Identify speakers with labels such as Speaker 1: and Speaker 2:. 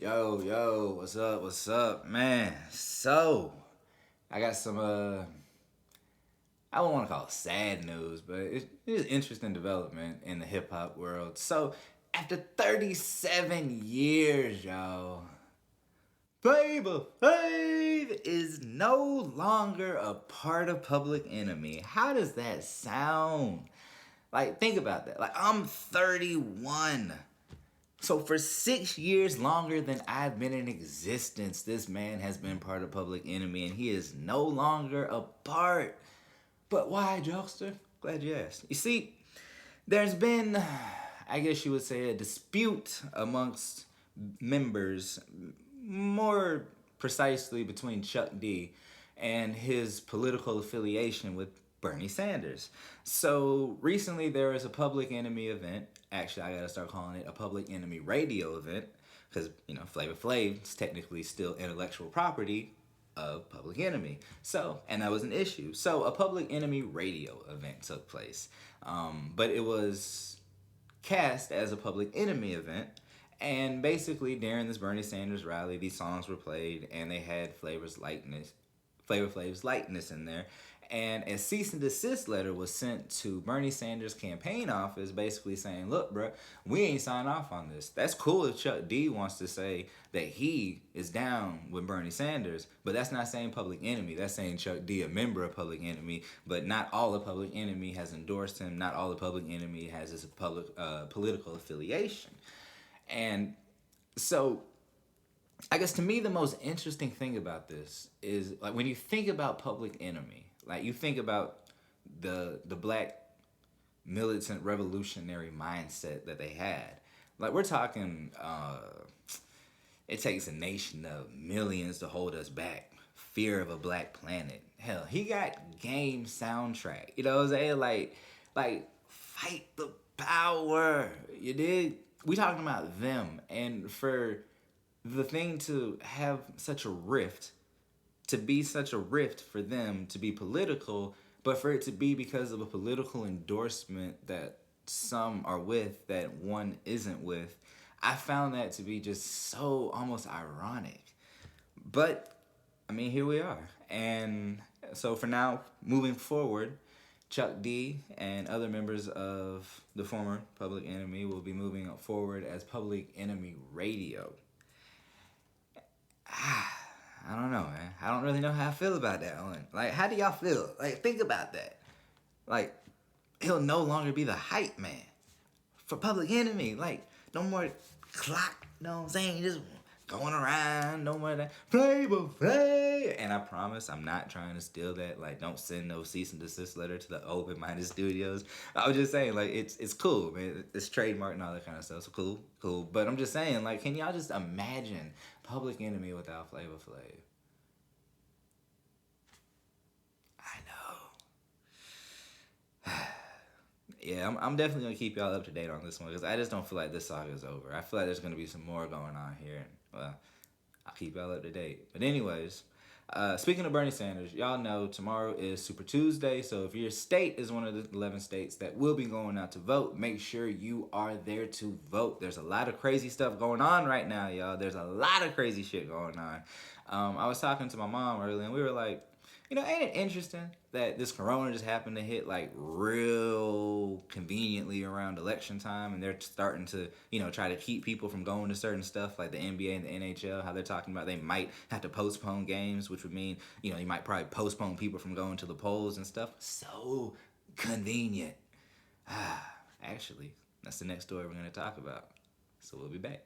Speaker 1: Yo, what's up, man? So, I got some, I don't want to call it sad news, but it's interesting development in the hip hop world. So, after 37 years, y'all, Flavor Flav is no longer a part of Public Enemy. How does that sound? Like, think about that. Like, I'm 31. So for 6 years longer than I've been in existence, this man has been part of Public Enemy, and he is no longer a part. But why, Jokester? Glad you asked. You see, there's been, I guess you would say, a dispute amongst members, more precisely between Chuck D and his political affiliation with Bernie Sanders. So recently there was a Public Enemy event. Actually, I gotta start calling it a Public Enemy radio event because, Flavor Flav is technically still intellectual property of Public Enemy. So, and that was an issue. So, a Public Enemy radio event took place. But it was cast as a Public Enemy event. And basically, during this Bernie Sanders rally, these songs were played, and they had Flavor Flav's likeness in there. And a cease and desist letter was sent to Bernie Sanders' campaign office, basically saying, "Look, bro, we ain't signed off on this. That's cool if Chuck D wants to say that he is down with Bernie Sanders, but that's not saying Public Enemy. That's saying Chuck D, a member of Public Enemy, but not all of Public Enemy has endorsed him. Not all of Public Enemy has his political affiliation." And so I guess to me the most interesting thing about this is like when you think about Public Enemy, like you think about the black militant revolutionary mindset that they had. Like we're talking it takes a nation of millions to hold us back. Fear of a Black Planet. Hell, he got game soundtrack. You know what I'm saying? Like fight the power. You did. We talking about them, and for the thing to have such a rift, to be such a rift for them to be political, but for it to be because of a political endorsement that some are with that one isn't with, I found that to be just so almost ironic. But I mean, here we are. And so for now, moving forward, Chuck D and other members of the former Public Enemy will be moving forward as Public Enemy Radio. I don't know, man. I don't really know how I feel about that one. Like, how do y'all feel? Like, think about that. Like, he'll no longer be the hype man for Public Enemy. Like, no more clock, you know what I'm saying? Just going around, no more that Flavor Flav. And I promise I'm not trying to steal that. Like, don't send no cease and desist letter to the Open Minded Studios. I was just saying, like, it's cool, man. It's trademark and all that kind of stuff. So cool. But I'm just saying, like, can y'all just imagine Public Enemy without Flavor Flav? I know. Yeah, I'm definitely gonna keep y'all up to date on this one because I just don't feel like this saga is over. I feel like there's gonna be some more going on here, and well, I'll keep y'all up to date. But anyways, speaking of Bernie Sanders, y'all know tomorrow is Super Tuesday, so if your state is one of the 11 states that will be going out to vote, make sure you are there to vote. There's a lot of crazy stuff going on right now, y'all. There's a lot of crazy shit going on. I was talking to my mom earlier, and we were like, ain't it interesting that this corona just happened to hit like real conveniently around election time and they're starting to, try to keep people from going to certain stuff like the NBA and the NHL, how they're talking about they might have to postpone games, which would mean, you might probably postpone people from going to the polls and stuff. So convenient. Actually, that's the next story we're going to talk about. So we'll be back.